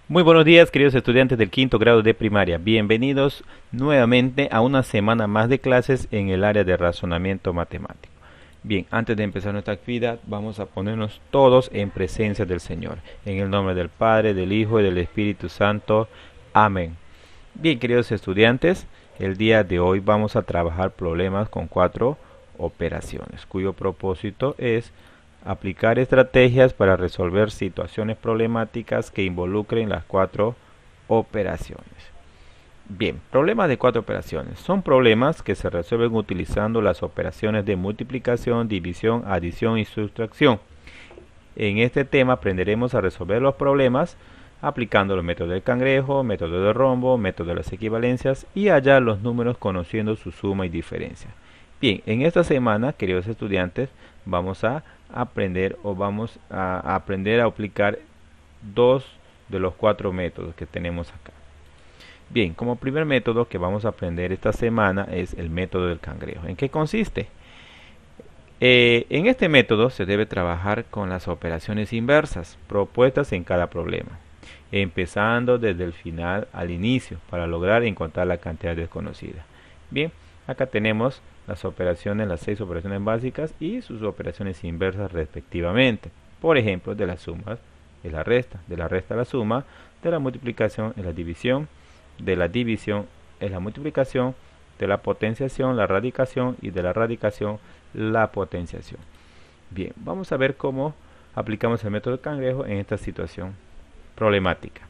Muy buenos días, queridos estudiantes del quinto grado de primaria. Bienvenidos nuevamente a una semana más de clases en el área de razonamiento matemático. Bien, antes de empezar nuestra actividad, vamos a ponernos todos en presencia del Señor. En el nombre del Padre, del Hijo y del Espíritu Santo. Amén. Bien, queridos estudiantes, el día de hoy vamos a trabajar problemas con 4 operaciones, cuyo propósito es aplicar estrategias para resolver situaciones problemáticas que involucren las 4 operaciones. Bien, problemas de 4 operaciones. Son problemas que se resuelven utilizando las operaciones de multiplicación, división, adición y sustracción. En este tema aprenderemos a resolver los problemas aplicando los métodos del cangrejo, método del rombo, método de las equivalencias y hallar los números conociendo su suma y diferencia. Bien, en esta semana, queridos estudiantes, vamos a aprender a aplicar dos de los 4 métodos que tenemos acá. Bien, como primer método que vamos a aprender esta semana es el método del cangrejo. ¿En qué consiste? En este método se debe trabajar con las operaciones inversas propuestas en cada problema, empezando desde el final al inicio para lograr encontrar la cantidad desconocida. Bien, acá tenemos las 6 operaciones básicas y sus operaciones inversas respectivamente. Por ejemplo, de las sumas es la resta, de la resta la suma, de la multiplicación es la división, de la división es la multiplicación, de la potenciación la radicación y de la radicación la potenciación. Bien, vamos a ver cómo aplicamos el método de cangrejo en esta situación problemática.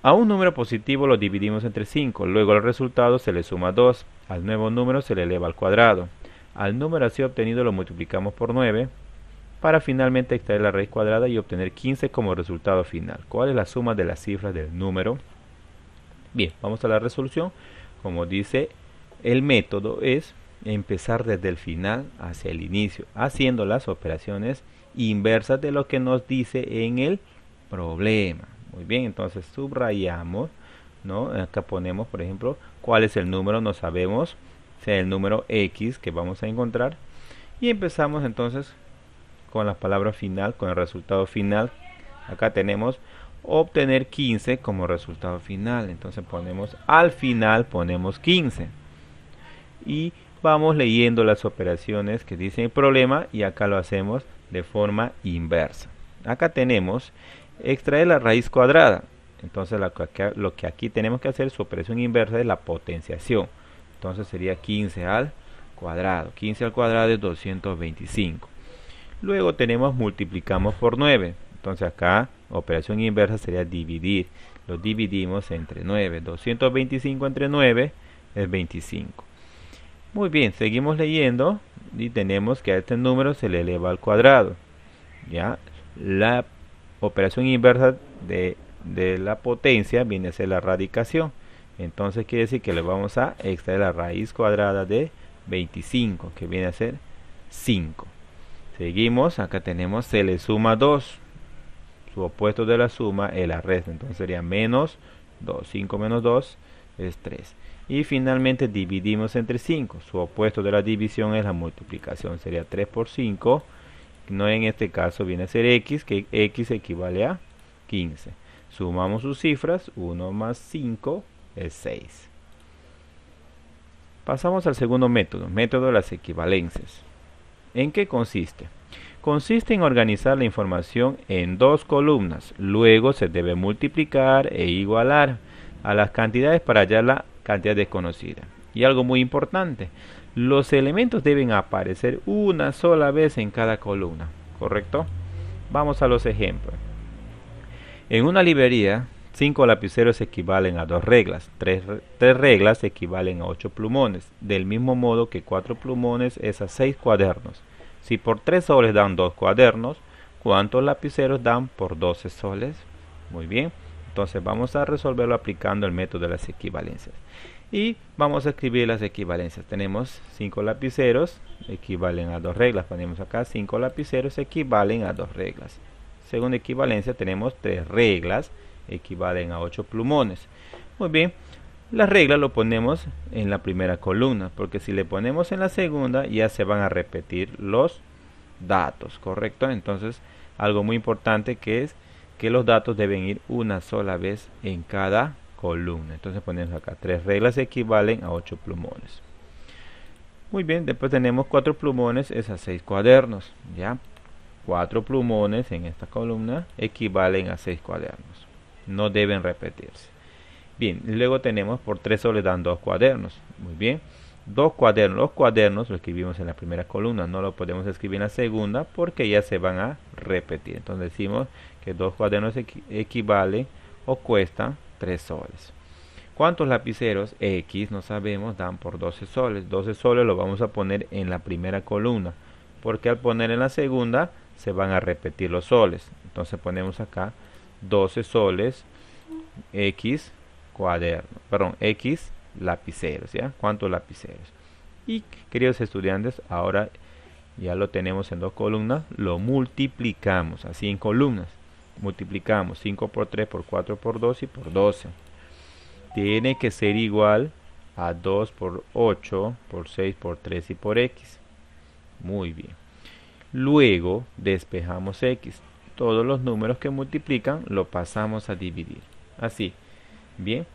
A un número positivo lo dividimos entre 5, luego al resultado se le suma 2, al nuevo número se le eleva al cuadrado. Al número así obtenido lo multiplicamos por 9 para finalmente extraer la raíz cuadrada y obtener 15 como resultado final. ¿Cuál es la suma de las cifras del número? Bien, vamos a la resolución. Como dice el método es empezar desde el final hacia el inicio, haciendo las operaciones inversas de lo que nos dice en el problema. Muy bien, entonces subrayamos, ¿no? Acá ponemos, por ejemplo, cuál es el número, no sabemos, sea el número X que vamos a encontrar. Y empezamos entonces con la palabra final, con el resultado final. Acá tenemos obtener 15 como resultado final. Entonces ponemos al final, ponemos 15. Y vamos leyendo las operaciones que dice el problema y acá lo hacemos de forma inversa. Acá tenemos extraer la raíz cuadrada. Entonces lo que aquí tenemos que hacer, su operación inversa es la potenciación. Entonces sería 15 al cuadrado. 15 al cuadrado es 225. Luego tenemos multiplicamos por 9. Entonces acá operación inversa sería dividir. Lo dividimos entre 9. 225 entre 9 es 25. Muy bien, seguimos leyendo y tenemos que a este número se le eleva al cuadrado. ¿Ya? La operación inversa de la potencia viene a ser la radicación. Entonces quiere decir que le vamos a extraer la raíz cuadrada de 25, que viene a ser 5. Seguimos, acá tenemos, se le suma 2. Su opuesto de la suma es la resta, entonces sería menos 2. 5 menos 2 es 3. Y finalmente dividimos entre 5. Su opuesto de la división es la multiplicación, sería 3 por 5. No, en este caso viene a ser x, que x equivale a 15. Sumamos sus cifras, 1 más 5 es 6. Pasamos al segundo método, método de las equivalencias. ¿En qué consiste? Consiste en organizar la información en 2 columnas. Luego se debe multiplicar e igualar a las cantidades para hallar la cantidad desconocida. Y algo muy importante, los elementos deben aparecer una sola vez en cada columna, ¿correcto? Vamos a los ejemplos. En una librería, 5 lapiceros equivalen a 2 reglas, 3 reglas equivalen a 8 plumones, del mismo modo que 4 plumones es a 6 cuadernos. Si por 3 soles dan 2 cuadernos, ¿cuántos lapiceros dan por 12 soles? Muy bien, entonces vamos a resolverlo aplicando el método de las equivalencias. Y vamos a escribir las equivalencias. Tenemos 5 lapiceros equivalen a 2 reglas. Ponemos acá 5 lapiceros equivalen a 2 reglas. Según equivalencia tenemos 3 reglas equivalen a 8 plumones. Muy bien, las reglas lo ponemos en la primera columna, porque si le ponemos en la segunda ya se van a repetir los datos, ¿correcto? Entonces, algo muy importante que es que los datos deben ir una sola vez en cada columna. Entonces ponemos acá 3 reglas equivalen a 8 plumones. Muy bien, después tenemos 4 plumones, es a 6 cuadernos. Ya, 4 plumones en esta columna equivalen a 6 cuadernos. No deben repetirse. Bien, luego tenemos por 3 soles dan 2 cuadernos. Muy bien. 2 cuadernos. Los cuadernos lo escribimos en la primera columna. No lo podemos escribir en la segunda porque ya se van a repetir. Entonces decimos que 2 cuadernos equivalen o cuestan 3 soles. ¿Cuántos lapiceros X no sabemos dan por 12 soles? 12 soles lo vamos a poner en la primera columna. Porque al poner en la segunda se van a repetir los soles. Entonces ponemos acá 12 soles X cuaderno, perdón, X lapiceros, ¿ya? ¿Cuántos lapiceros? Y queridos estudiantes, ahora ya lo tenemos en 2 columnas, lo multiplicamos así en columnas. Multiplicamos 5 por 3 por 4 por 2 y por 12. Tiene que ser igual a 2 por 8 por 6 por 3 y por X. Muy bien. Luego despejamos X. Todos los números que multiplican lo pasamos a dividir. Así. Bien.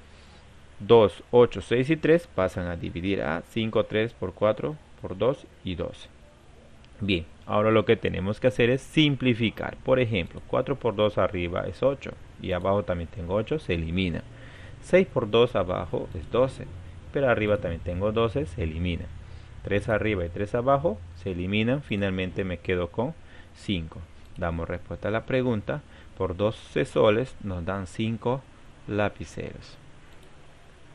2, 8, 6 y 3 pasan a dividir a 5, 3 por 4 por 2 y 12. Bien. Ahora lo que tenemos que hacer es simplificar. Por ejemplo, 4 por 2 arriba es 8. Y abajo también tengo 8, se elimina. 6 por 2 abajo es 12. Pero arriba también tengo 12, se elimina. 3 arriba y 3 abajo se eliminan. Finalmente me quedo con 5. Damos respuesta a la pregunta. Por 12 soles nos dan 5 lapiceros.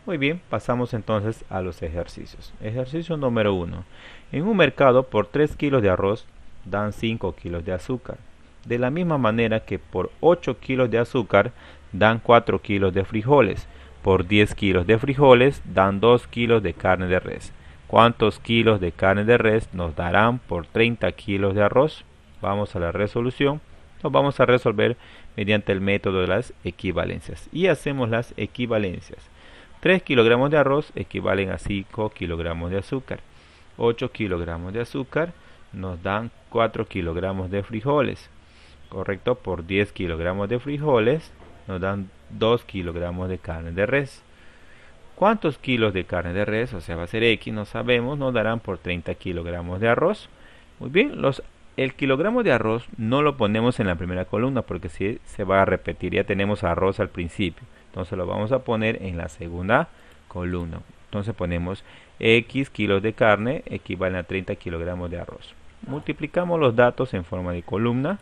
Muy bien, pasamos entonces a los ejercicios. Ejercicio número 1. En un mercado por 3 kilos de arroz dan 5 kilos de azúcar. De la misma manera que por 8 kilos de azúcar dan 4 kilos de frijoles. Por 10 kilos de frijoles dan 2 kilos de carne de res. ¿Cuántos kilos de carne de res nos darán por 30 kilos de arroz? Vamos a la resolución. Lo vamos a resolver mediante el método de las equivalencias. Y hacemos las equivalencias. 3 kilogramos de arroz equivalen a 5 kilogramos de azúcar. 8 kilogramos de azúcar nos dan 4 kilogramos de frijoles. Correcto, por 10 kilogramos de frijoles nos dan 2 kilogramos de carne de res. ¿Cuántos kilos de carne de res, o sea va a ser X, no sabemos, nos darán por 30 kilogramos de arroz? Muy bien, el kilogramo de arroz no lo ponemos en la primera columna porque si se va a repetir, ya tenemos arroz al principio. Entonces lo vamos a poner en la segunda columna. Entonces ponemos X kilos de carne equivalen a 30 kilogramos de arroz. Multiplicamos los datos en forma de columna.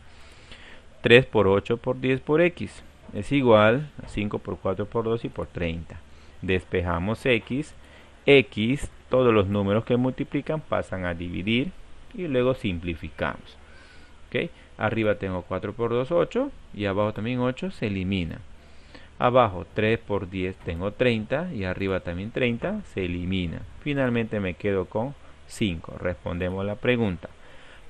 3 por 8 por 10 por X es igual a 5 por 4 por 2 y por 30. Despejamos X. X, todos los números que multiplican pasan a dividir y luego simplificamos. ¿Okay? Arriba tengo 4 por 2, 8 y abajo también 8 se elimina. Abajo 3 por 10 tengo 30 y arriba también 30 se elimina. Finalmente me quedo con 5. Respondemos la pregunta.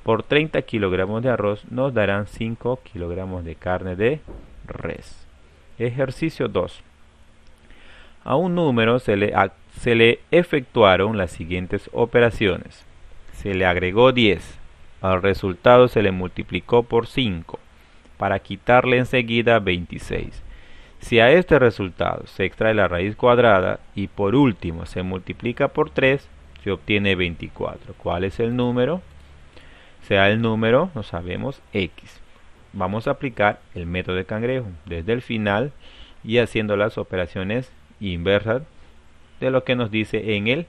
Por 30 kilogramos de arroz nos darán 5 kilogramos de carne de res. Ejercicio 2. A un número se le efectuaron las siguientes operaciones. Se le agregó 10. Al resultado se le multiplicó por 5 para quitarle enseguida 26. Si a este resultado se extrae la raíz cuadrada y por último se multiplica por 3, se obtiene 24. ¿Cuál es el número? Sea el número, no sabemos, X. Vamos a aplicar el método de cangrejo desde el final y haciendo las operaciones inversas de lo que nos dice en el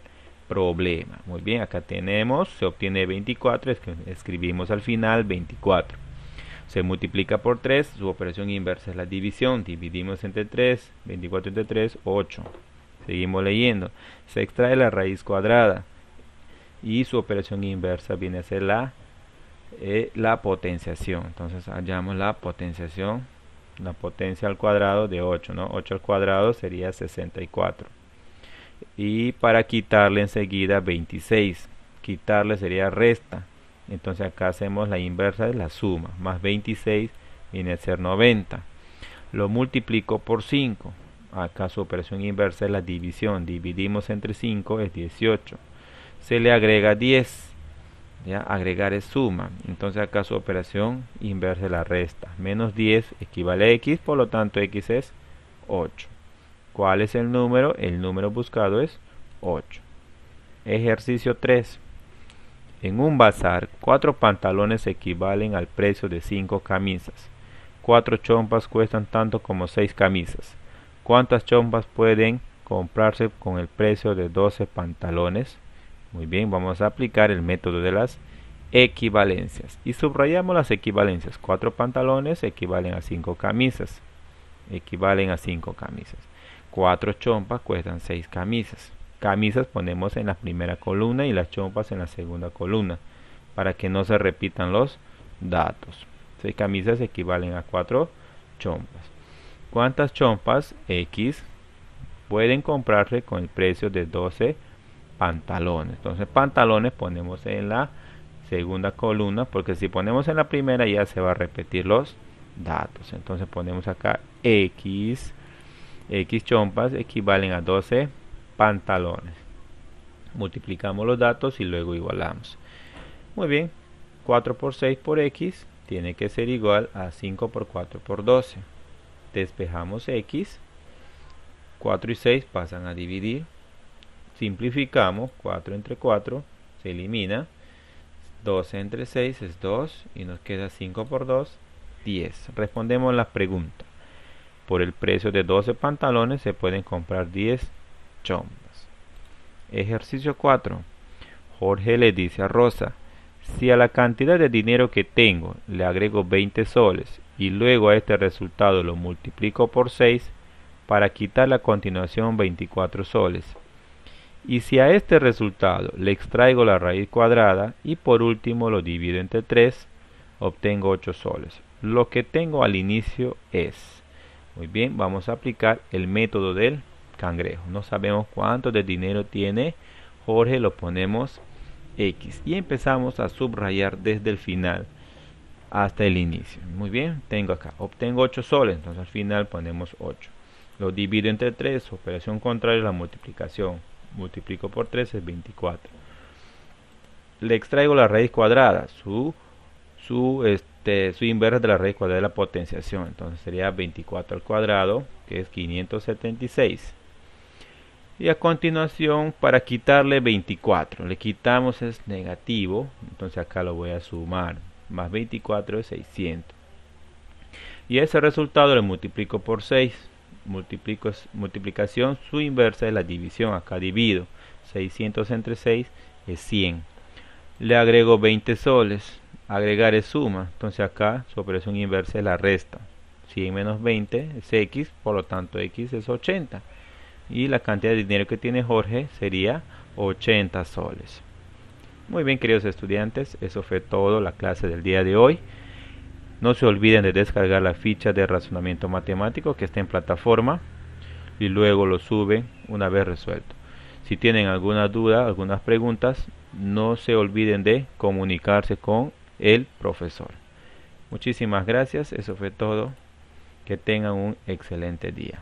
problema. Muy bien, acá tenemos, se obtiene 24, escribimos al final 24. Se multiplica por 3, su operación inversa es la división. Dividimos entre 3, 24 entre 3, 8. Seguimos leyendo. Se extrae la raíz cuadrada. Y su operación inversa viene a ser la potenciación. Entonces hallamos la potenciación. La potencia al cuadrado de 8, ¿no? 8 al cuadrado sería 64. Y para quitarle enseguida 26. Quitarle sería resta. Entonces acá hacemos la inversa de la suma. Más 26 viene a ser 90. Lo multiplico por 5. Acá su operación inversa es la división. Dividimos entre 5 es 18. Se le agrega 10. Ya, agregar es suma. Entonces acá su operación inversa la resta. Menos 10 equivale a x, por lo tanto x es 8. ¿Cuál es el número? El número buscado es 8. Ejercicio 3. En un bazar, 4 pantalones equivalen al precio de 5 camisas. 4 chompas cuestan tanto como 6 camisas. ¿Cuántas chompas pueden comprarse con el precio de 12 pantalones? Muy bien, vamos a aplicar el método de las equivalencias. Y subrayamos las equivalencias. 4 pantalones equivalen a 5 camisas. Equivalen a 5 camisas. 4 chompas cuestan 6 camisas. Camisas ponemos en la primera columna y las chompas en la segunda columna, para que no se repitan los datos. 6 camisas equivalen a 4 chompas. ¿Cuántas chompas X pueden comprarse con el precio de 12 pantalones? Entonces pantalones ponemos en la segunda columna, porque si ponemos en la primera ya se va a repetir los datos. Entonces ponemos acá X chompas equivalen a 12 pantalones. Multiplicamos los datos y luego igualamos. Muy bien, 4 por 6 por X tiene que ser igual a 5 por 4 por 12. Despejamos X. 4 y 6 pasan a dividir. Simplificamos. 4 entre 4 se elimina. 12 entre 6 es 2 y nos queda 5 por 2, 10. Respondemos la pregunta. Por el precio de 12 pantalones se pueden comprar 10 chompas. Ejercicio 4. Jorge le dice a Rosa: si a la cantidad de dinero que tengo le agrego 20 soles y luego a este resultado lo multiplico por 6 para quitarle a continuación 24 soles. Y si a este resultado le extraigo la raíz cuadrada y por último lo divido entre 3, obtengo 8 soles. Lo que tengo al inicio es... Muy bien, vamos a aplicar el método del cangrejo. No sabemos cuánto de dinero tiene Jorge, lo ponemos X. Y empezamos a subrayar desde el final hasta el inicio. Muy bien, tengo acá, obtengo 8 soles, entonces al final ponemos 8. Lo divido entre 3, operación contraria a la multiplicación. Multiplico por 3 es 24. Le extraigo la raíz cuadrada, su inversa de la raíz cuadrada de la potenciación. Entonces sería 24 al cuadrado, que es 576. Y a continuación, para quitarle 24, le quitamos es negativo, entonces acá lo voy a sumar. Más 24 es 600. Y ese resultado le multiplico por 6. Multiplicación, su inversa es la división. Acá divido. 600 entre 6 es 100. Le agrego 20 soles. Agregar es suma. Entonces acá su operación inversa es la resta. 100 menos 20 es X, por lo tanto X es 80. Y la cantidad de dinero que tiene Jorge sería 80 soles. Muy bien, queridos estudiantes, eso fue todo la clase del día de hoy. No se olviden de descargar la ficha de razonamiento matemático que está en plataforma y luego lo suben una vez resuelto. Si tienen alguna duda, algunas preguntas, no se olviden de comunicarse con el profesor. Muchísimas gracias, eso fue todo. Que tengan un excelente día.